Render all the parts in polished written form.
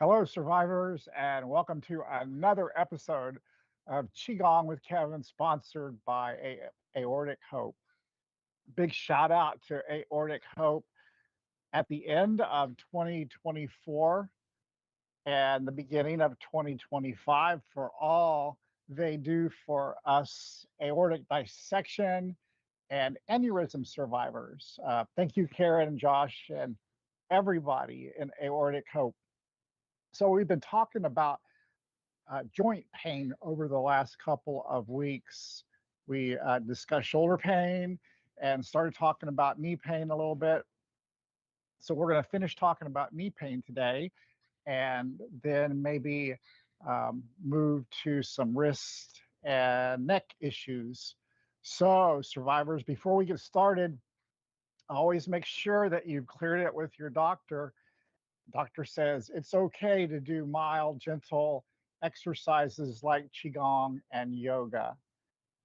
Hello, survivors, and welcome to another episode of Qigong with Kevin, sponsored by Aortic Hope. Big shout out to Aortic Hope at the end of 2024 and the beginning of 2025 for all they do for us aortic dissection and aneurysm survivors. Thank you, Karen and Josh, and everybody in Aortic Hope. So, we've been talking about joint pain over the last couple of weeks. We discussed shoulder pain and started talking about knee pain a little bit. So we're going to finish talking about knee pain today and then maybe move to some wrist and neck issues. So, survivors, before we get started, always make sure that you've cleared it with your doctor. Doctor says it's okay to do mild, gentle exercises like Qigong and yoga.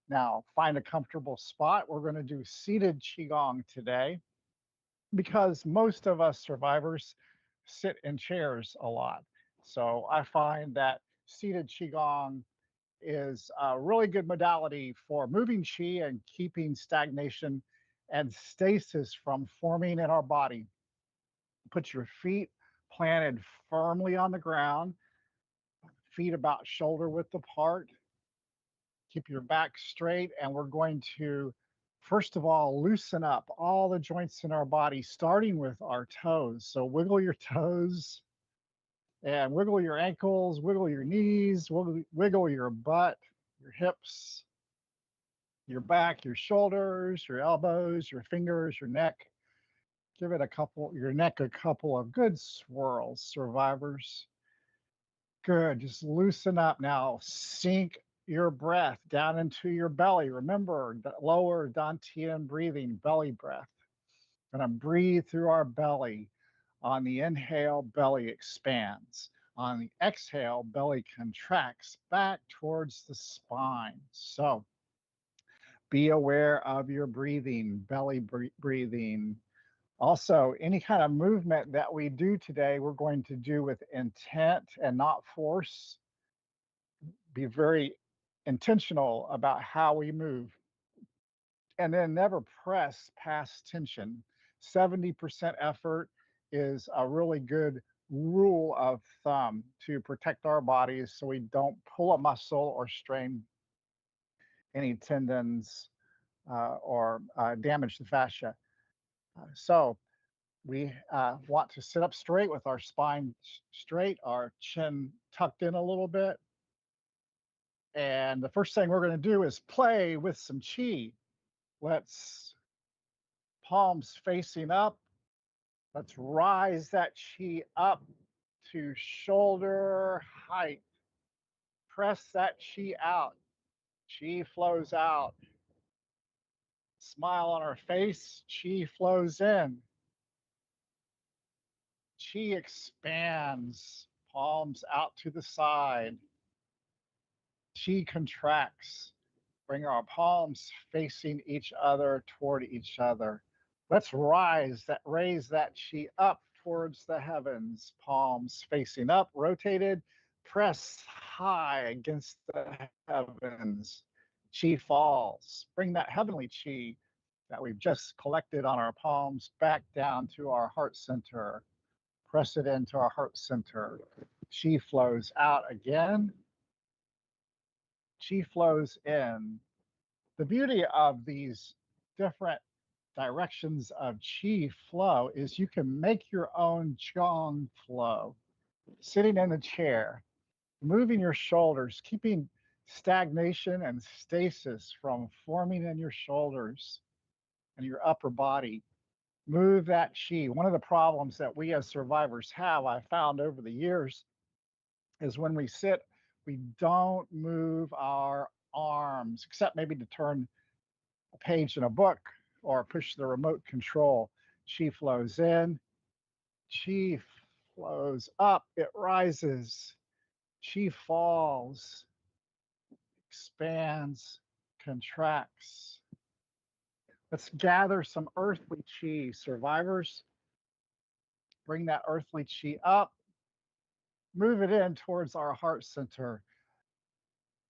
Now, find a comfortable spot. We're going to do seated Qigong today because most of us survivors sit in chairs a lot. So I find that seated Qigong is a really good modality for moving Qi and keeping stagnation and stasis from forming in our body. Put your feet planted firmly on the ground, feet about shoulder width apart. Keep your back straight, and we're going to, first of all, loosen up all the joints in our body, starting with our toes. So wiggle your toes and wiggle your ankles, wiggle your knees, wiggle your butt, your hips, your back, your shoulders, your elbows, your fingers, your neck. Give it your neck a couple of good swirls, survivors. Good. Just loosen up now. Sink your breath down into your belly. Remember, the lower Dantian breathing, belly breath. Going to breathe through our belly. On the inhale, belly expands. On the exhale, belly contracts back towards the spine. So be aware of your breathing, belly breathing. Also, any kind of movement that we do today, we're going to do with intent and not force. Be very intentional about how we move. And then never press past tension. 70% effort is a really good rule of thumb to protect our bodies so we don't pull a muscle or strain any tendons or damage the fascia. So we want to sit up straight with our spine straight, our chin tucked in a little bit. And the first thing we're going to do is play with some Qi. Let's palms facing up. Let's rise that Qi up to shoulder height. Press that Qi out. Qi flows out. Smile on our face. Qi flows in. Qi expands. Palms out to the side. Qi contracts. Bring our palms facing each other toward each other. Let's raise that Qi up towards the heavens. Palms facing up, rotated. Press high against the heavens. Qi falls. Bring that heavenly Qi that we've just collected on our palms back down to our heart center. Press it into our heart center. Qi flows out again. Qi flows in. The beauty of these different directions of Qi flow is you can make your own Qigong flow. Sitting in the chair, moving your shoulders, keeping stagnation and stasis from forming in your shoulders and your upper body. Move that Qi. One of the problems that we as survivors have, I found over the years, is when we sit, we don't move our arms, except maybe to turn a page in a book or push the remote control. Qi flows in, Qi flows up, it rises, Qi falls, expands, contracts. Let's gather some earthly Qi, survivors. Bring that earthly Qi up. Move it in towards our heart center.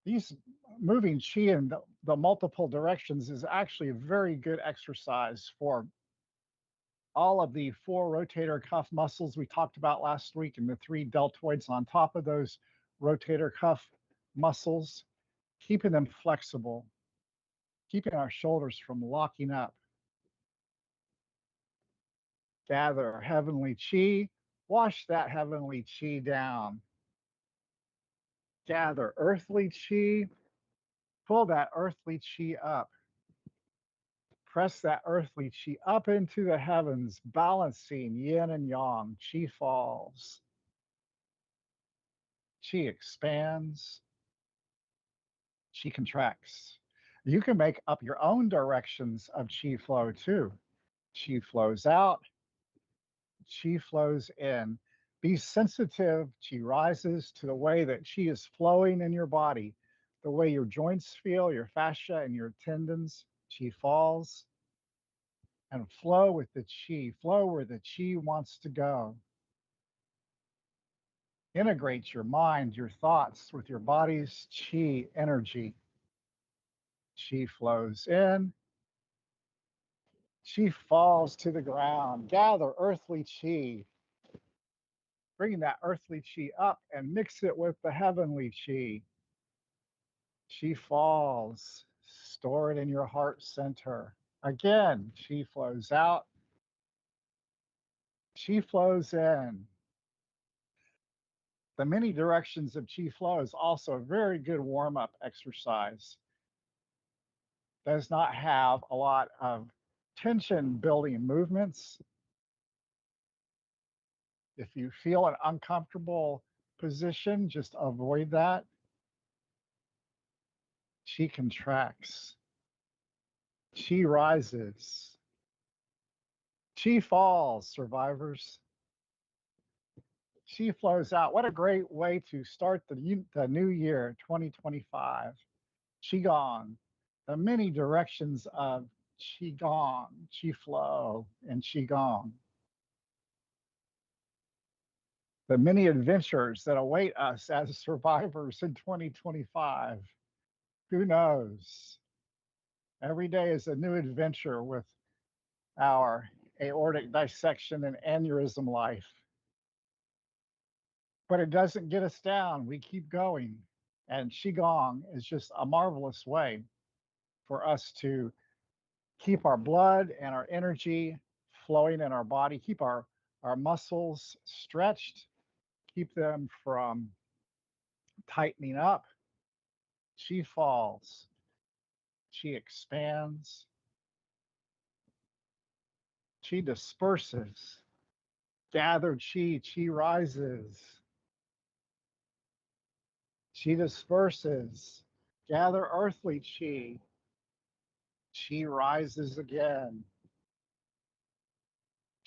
These moving chi in the multiple directions is actually a very good exercise for all of the four rotator cuff muscles we talked about last week and the three deltoids on top of those rotator cuff muscles, keeping them flexible, keeping our shoulders from locking up. Gather heavenly chi, wash that heavenly chi down. Gather earthly chi, pull that earthly chi up. Press that earthly chi up into the heavens, balancing yin and yang. Chi falls, chi expands, chi contracts. You can make up your own directions of chi flow too. Chi flows out, chi flows in. Be sensitive, chi rises to the way that chi is flowing in your body, the way your joints feel, your fascia and your tendons. Chi falls and flow with the chi, flow where the chi wants to go. Integrate your mind, your thoughts with your body's chi energy. Chi flows in, chi falls to the ground. Gather earthly chi, bring that earthly chi up and mix it with the heavenly chi. Chi falls, store it in your heart center. Again, chi flows out, chi flows in. The many directions of chi flow is also a very good warm up exercise. Does not have a lot of tension building movements. If you feel an uncomfortable position, just avoid that. Chi contracts, chi rises, chi falls, survivors. Chi flows out. What a great way to start the new year, 2025. Qigong, the many directions of Qigong, Qi flow, and Qigong. The many adventures that await us as survivors in 2025. Who knows? Every day is a new adventure with our aortic dissection and aneurysm life. But it doesn't get us down. We keep going. And Qigong is just a marvelous way for us to keep our blood and our energy flowing in our body, keep our muscles stretched, keep them from tightening up. Chi falls, chi expands, chi disperses. Gathered chi, chi rises. Chi disperses. Gather earthly chi. Chi rises again.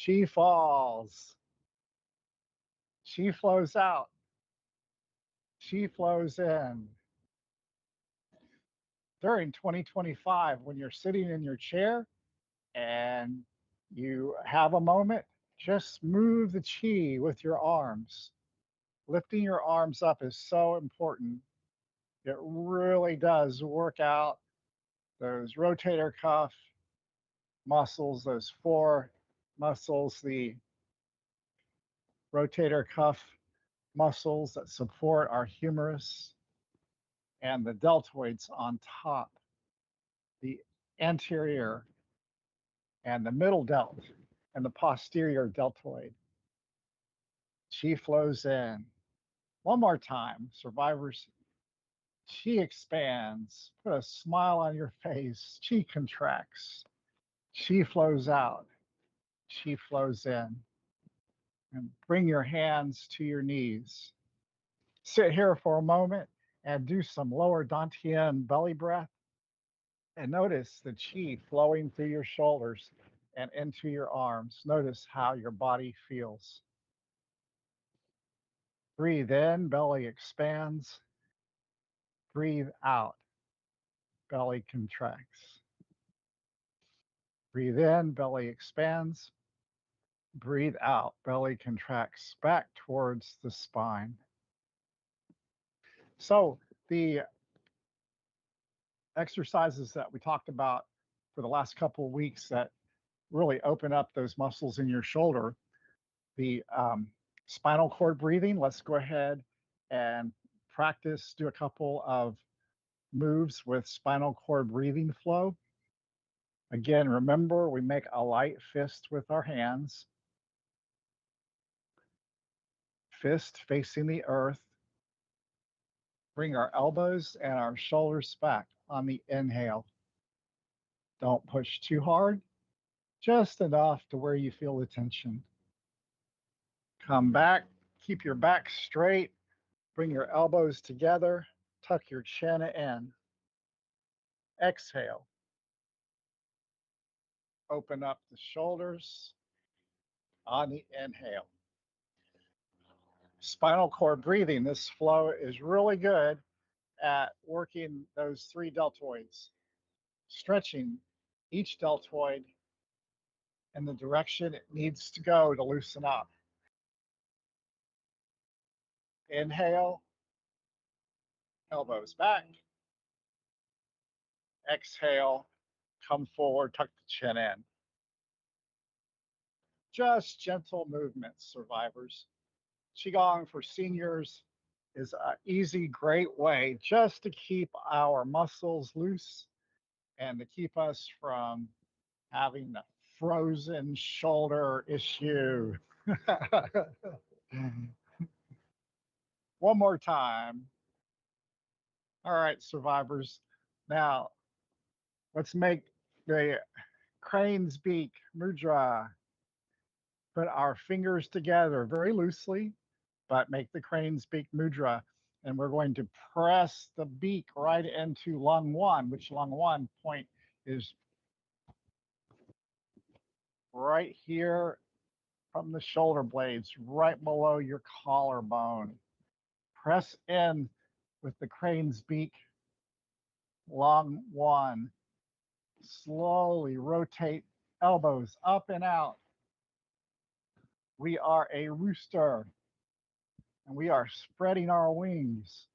Chi falls. Chi flows out. Chi flows in. During 2025, when you're sitting in your chair and you have a moment, just move the chi with your arms. Lifting your arms up is so important. It really does work out those rotator cuff muscles, those four muscles, the rotator cuff muscles that support our humerus, and the deltoids on top, the anterior and the middle delt and the posterior deltoid. Chi flows in. One more time, survivors. Chi expands. Put a smile on your face. Chi contracts. Chi flows out. Chi flows in. And bring your hands to your knees. Sit here for a moment and do some lower dantian belly breath. And notice the chi flowing through your shoulders and into your arms. Notice how your body feels. Breathe in, belly expands. Breathe out, belly contracts. Breathe in, belly expands. Breathe out. Belly contracts back towards the spine. So the exercises that we talked about for the last couple of weeks that really open up those muscles in your shoulder, the spinal cord breathing, let's go ahead and practice, do a couple of moves with spinal cord breathing flow. Again, remember, we make a light fist with our hands, fist facing the earth. Bring our elbows and our shoulders back on the inhale. Don't push too hard, just enough to where you feel the tension. Come back, keep your back straight, bring your elbows together, tuck your chin in. Exhale. Open up the shoulders on the inhale. Spinal cord breathing, this flow is really good at working those three deltoids, stretching each deltoid in the direction it needs to go to loosen up. Inhale, elbows back. Exhale, come forward, tuck the chin in. Just gentle movements, survivors. Qigong for seniors is an easy, great way just to keep our muscles loose and to keep us from having a frozen shoulder issue. One more time. All right, survivors. Now, let's make the crane's beak mudra. Put our fingers together very loosely, but make the crane's beak mudra. And we're going to press the beak right into lung one, which lung one point is right here from the shoulder blades, right below your collarbone. Press in with the crane's beak, lung one. Slowly rotate elbows up and out. We are a rooster, and we are spreading our wings.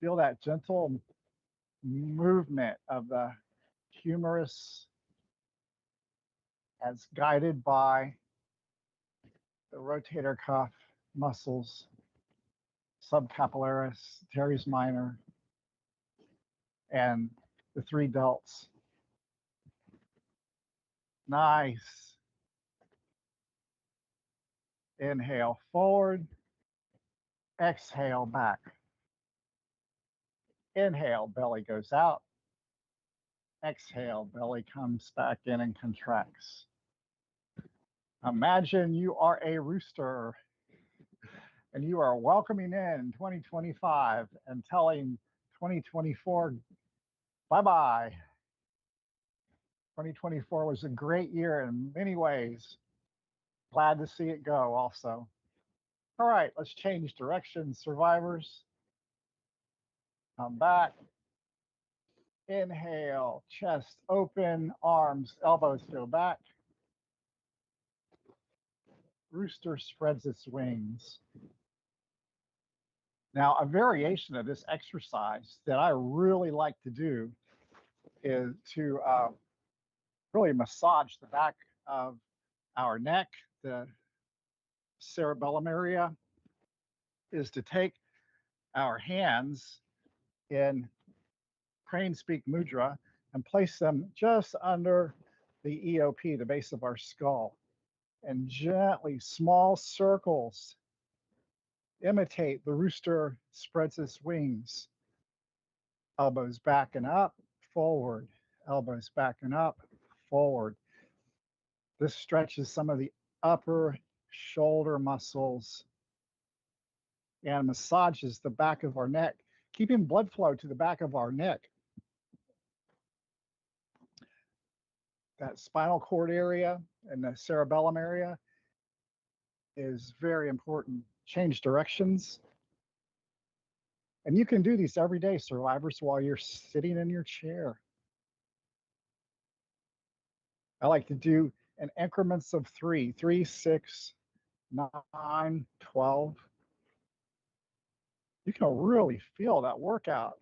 Feel that gentle movement of the humerus as guided by the rotator cuff muscles, subcapillaris, teres minor, and the three delts. Nice. Inhale forward, exhale back. Inhale, belly goes out. Exhale, belly comes back in and contracts. Imagine you are a rooster and you are welcoming in 2025 and telling 2024 bye-bye. 2024 was a great year in many ways. Glad to see it go also. All right, let's change direction, survivors. Come back. Inhale, chest open, arms, elbows go back. Rooster spreads its wings. Now, a variation of this exercise that I really like to do is to really massage the back of our neck, the cerebellum area, is to take our hands in crane's beak mudra and place them just under the EOP, the base of our skull, and gently, small circles, imitate the rooster spreads its wings. Elbows back and up, forward. Elbows back and up, forward. This stretches some of the upper shoulder muscles and massages the back of our neck, keeping blood flow to the back of our neck. That spinal cord area and the cerebellum area is very important. Change directions. And you can do these every day, survivors, while you're sitting in your chair. I like to do in increments of 3, 3, 6, 9, 12. You can really feel that workout.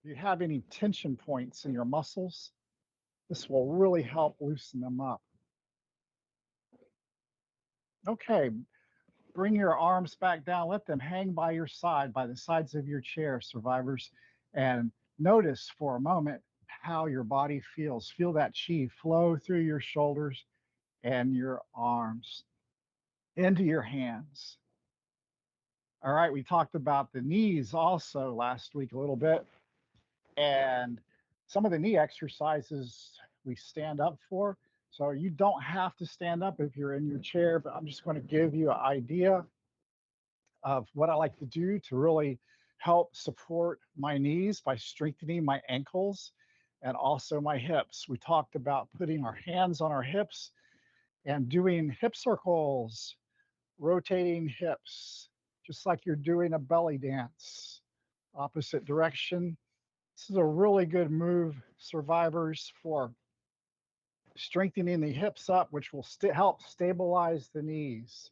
If you have any tension points in your muscles, this will really help loosen them up. Okay, bring your arms back down. Let them hang by your side, by the sides of your chair, survivors. And notice for a moment how your body feels. Feel that chi flow through your shoulders and your arms into your hands. All right, we talked about the knees also last week a little bit. And some of the knee exercises we stand up for. So you don't have to stand up if you're in your chair, but I'm just going to give you an idea of what I like to do to really help support my knees by strengthening my ankles and also my hips. We talked about putting our hands on our hips and doing hip circles, rotating hips, just like you're doing a belly dance, opposite direction. This is a really good move, survivors, for strengthening the hips up, which will help stabilize the knees.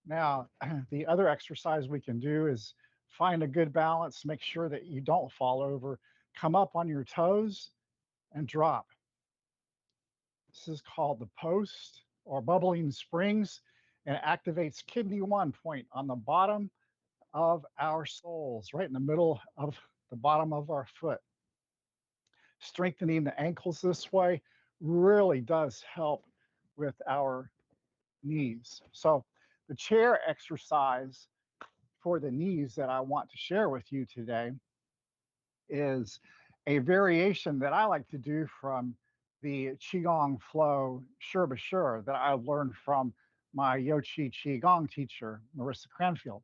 Now, the other exercise we can do is find a good balance, make sure that you don't fall over, come up on your toes and drop. This is called the post or bubbling springs, and it activates kidney 1 point on the bottom of our soles, right in the middle of the bottom of our foot. Strengthening the ankles this way really does help with our knees. So the chair exercise for the knees that I want to share with you today is a variation that I like to do from the Qigong flow Sure But Sure that I learned from my Yochi Qigong teacher, Marissa Cranfield.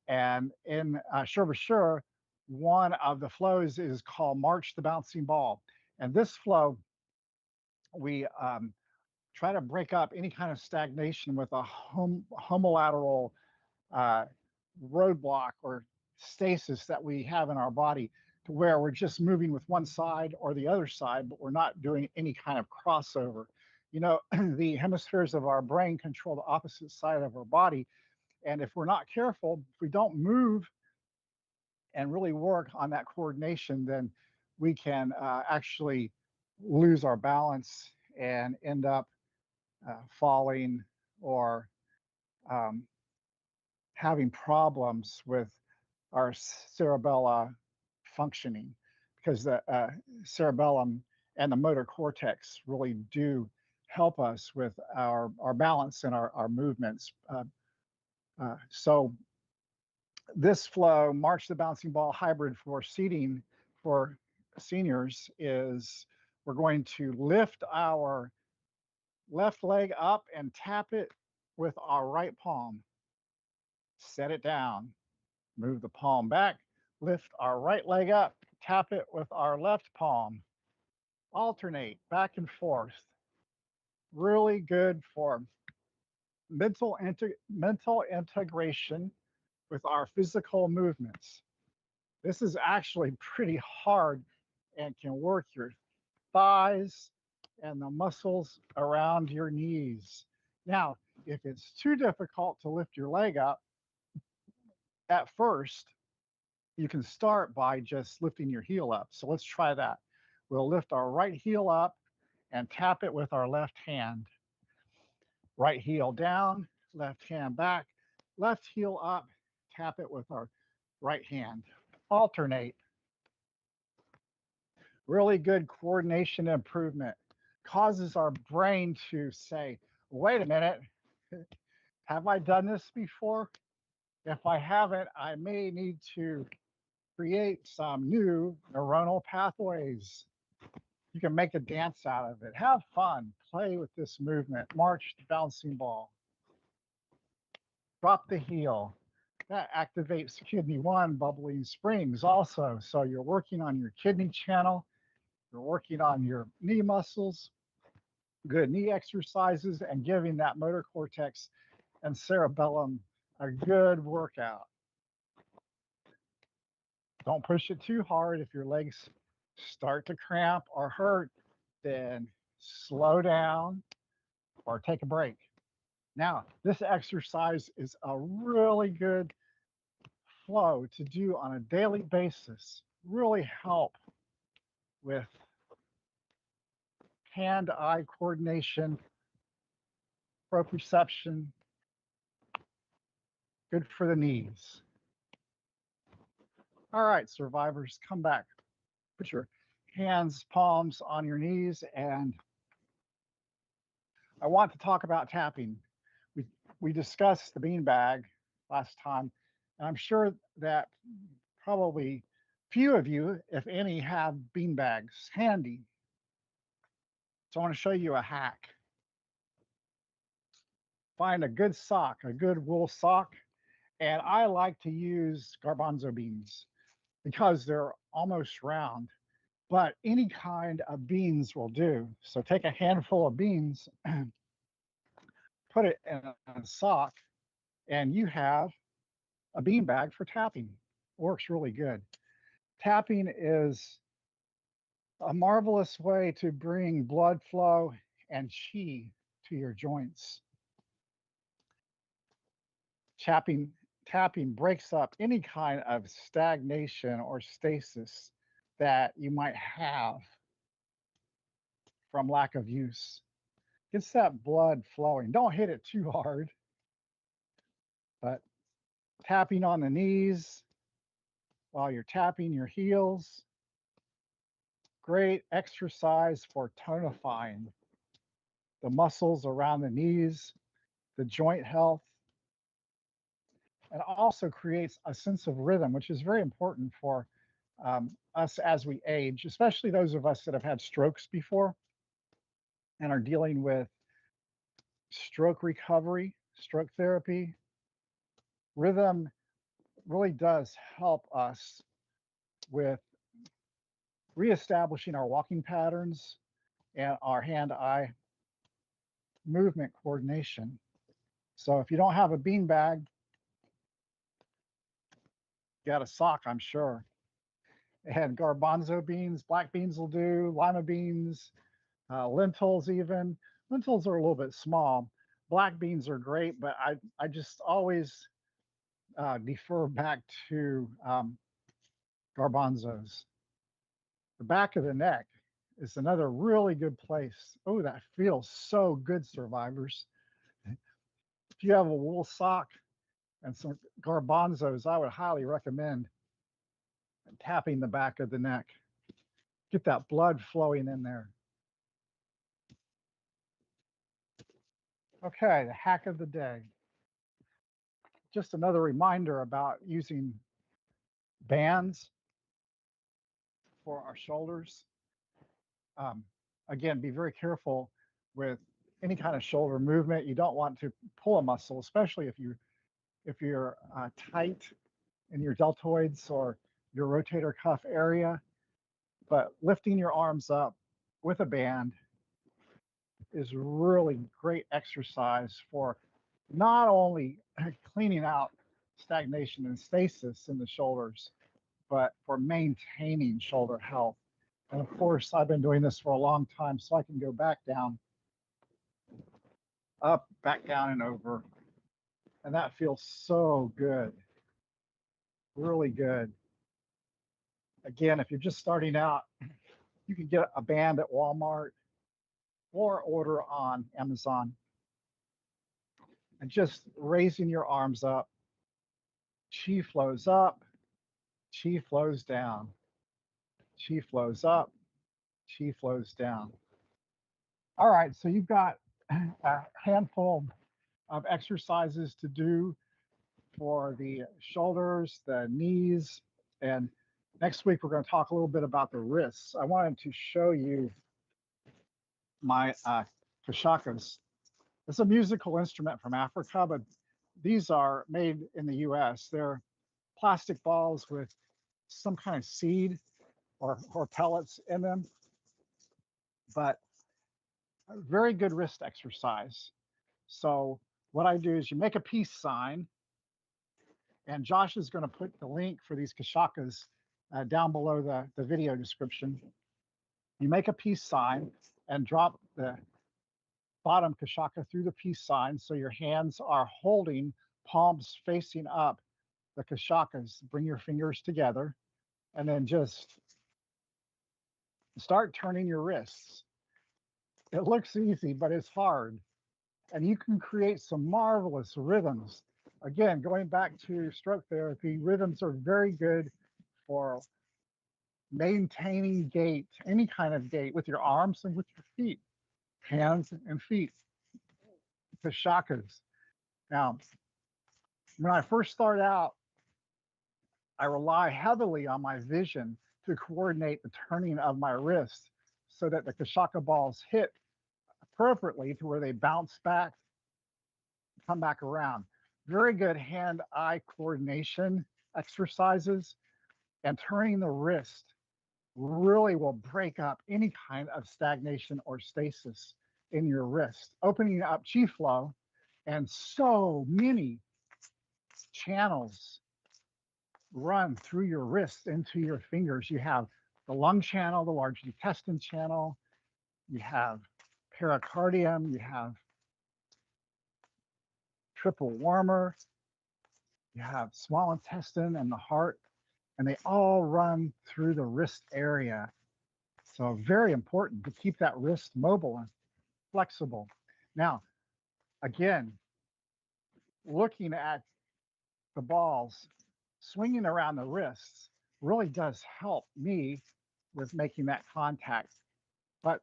And in Sure But Sure, one of the flows is called March the Bouncing Ball. And this flow, we try to break up any kind of stagnation with a homolateral roadblock or stasis that we have in our body, to where we're just moving with one side or the other side, but we're not doing any kind of crossover. You know, the hemispheres of our brain control the opposite side of our body. And if we're not careful, if we don't move and really work on that coordination, then we can actually lose our balance and end up falling or um, having problems with our cerebella functioning, because the cerebellum and the motor cortex really do help us with our balance and our movements. So this flow, March the Bouncing Ball hybrid for seating for seniors, is we're going to lift our left leg up and tap it with our right palm. Set it down, move the palm back, lift our right leg up, tap it with our left palm. Alternate back and forth. Really good for mental integration with our physical movements. This is actually pretty hard and can work your thighs and the muscles around your knees. Now, if it's too difficult to lift your leg up, at first, you can start by just lifting your heel up. So let's try that. We'll lift our right heel up and tap it with our left hand. Right heel down, left hand back, left heel up, tap it with our right hand. Alternate. Really good coordination improvement. Causes our brain to say, wait a minute, have I done this before? If I haven't, I may need to create some new neuronal pathways. You can make a dance out of it. Have fun. Play with this movement. March the bouncing ball. Drop the heel. That activates kidney 1, bubbling springs also. So you're working on your kidney channel. You're working on your knee muscles. Good knee exercises and giving that motor cortex and cerebellum a good workout. Don't push it too hard if your legs start to cramp or hurt, then slow down or take a break. Now, this exercise is a really good flow to do on a daily basis, really help with hand-eye coordination, proprioception, good for the knees. All right, survivors, come back. Put your hands, palms on your knees, and I want to talk about tapping. We discussed the beanbag last time, and I'm sure that probably few of you, if any, have beanbags handy. So I want to show you a hack. Find a good sock, a good wool sock, and I like to use garbanzo beans because they're almost round, but any kind of beans will do. So take a handful of beans, put it in a sock, and you have a bean bag for tapping. Works really good. Tapping is a marvelous way to bring blood flow and chi to your joints. Tapping breaks up any kind of stagnation or stasis that you might have from lack of use. Gets that blood flowing. Don't hit it too hard, but tapping on the knees while you're tapping your heels. Great exercise for tonifying the muscles around the knees, the joint health, and also creates a sense of rhythm, which is very important for us as we age, especially those of us that have had strokes before and are dealing with stroke recovery, stroke therapy. Rhythm really does help us with reestablishing our walking patterns and our hand-eye movement coordination. So if you don't have a bean bag, you got a sock, I'm sure. And garbanzo beans, black beans will do, lima beans, lentils even. Lentils are a little bit small. Black beans are great, but I just always defer back to garbanzos. The back of the neck is another really good place. Oh, that feels so good, survivors. If you have a wool sock and some garbanzos, I would highly recommend tapping the back of the neck. Get that blood flowing in there. Okay, the hack of the day. Just another reminder about using bands for our shoulders. Again, be very careful with any kind of shoulder movement. You don't want to pull a muscle, especially if you're tight in your deltoids or your rotator cuff area. But lifting your arms up with a band is really great exercise for not only cleaning out stagnation and stasis in the shoulders, but for maintaining shoulder health. And of course, I've been doing this for a long time, so I can go back down, up, back down, and over. And that feels so good, really good. Again, if you're just starting out, you can get a band at Walmart or order on Amazon. And just raising your arms up, chi flows up, chi flows down, chi flows up, chi flows down. All right, so you've got a handful of exercises to do for the shoulders, the knees, and next week we're going to talk a little bit about the wrists. I wanted to show you my kashakas. It's a musical instrument from Africa, but these are made in the US. They're plastic balls with some kind of seed or pellets in them, but a very good wrist exercise. So what I do is you make a peace sign, and Josh is going to put the link for these kashakas down below the video description. You make a peace sign and drop the bottom Kashaka through the peace sign so your hands are holding, palms facing up, the Kashakas. Bring your fingers together and then just start turning your wrists. It looks easy, but it's hard. And you can create some marvelous rhythms. Again, going back to stroke therapy, rhythms are very good for maintaining gait, any kind of gait, with your arms and with your feet, hands and feet, Kashakas. Now, when I first start out, I rely heavily on my vision to coordinate the turning of my wrist so that the Kashaka balls hit appropriately to where they bounce back, come back around. Very good hand-eye coordination exercises, and turning the wrist really will break up any kind of stagnation or stasis in your wrist, opening up chi flow and so many channels run through your wrists into your fingers. You have the lung channel, the large intestine channel, you have pericardium, you have triple warmer, you have small intestine and the heart, and they all run through the wrist area. So very important to keep that wrist mobile and flexible. Now, again, looking at the balls, swinging around the wrists really does help me with making that contact. But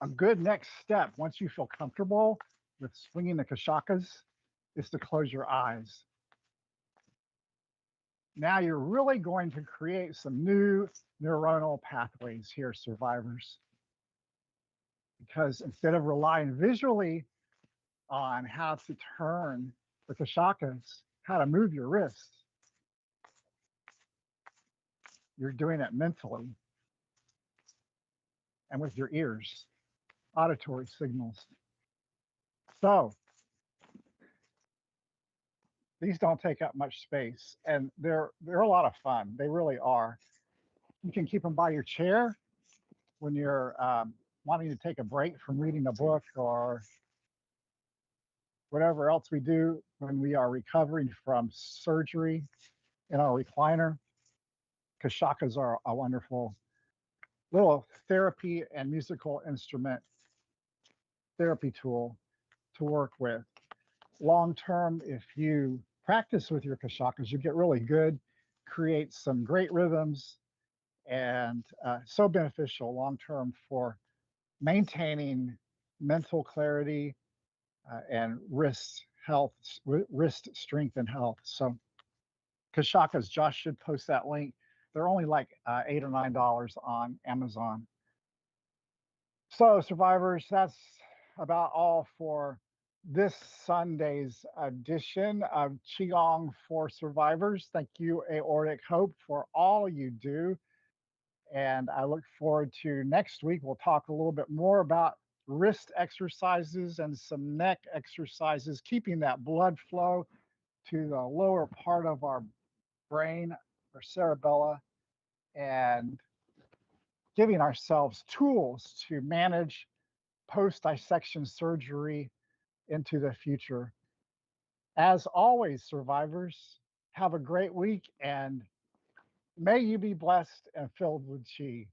a good next step, once you feel comfortable with swinging the Kashakas, is to close your eyes. Now you're really going to create some new neuronal pathways here, survivors. Because instead of relying visually on how to turn the Kashakas, how to move your wrists, you're doing it mentally and with your ears, auditory signals. So these don't take up much space, and they're a lot of fun. They really are. You can keep them by your chair when you're wanting to take a break from reading a book or whatever else we do when we are recovering from surgery in our recliner. Kashakas are a wonderful little therapy and musical instrument therapy tool to work with. Long term, if you practice with your Kashakas, you get really good, create some great rhythms, and so beneficial long term for maintaining mental clarity and wrist health, wrist strength and health. So Kashakas, Josh should post that link. They're only like $8 or $9 on Amazon. So survivors, that's about all for this Sunday's edition of Qigong for Survivors. Thank you, Aortic Hope, for all you do. And I look forward to next week. We'll talk a little bit more about wrist exercises and some neck exercises, keeping that blood flow to the lower part of our brain, or cerebella, and giving ourselves tools to manage post-dissection surgery into the future. As always, survivors, have a great week, and may you be blessed and filled with chi.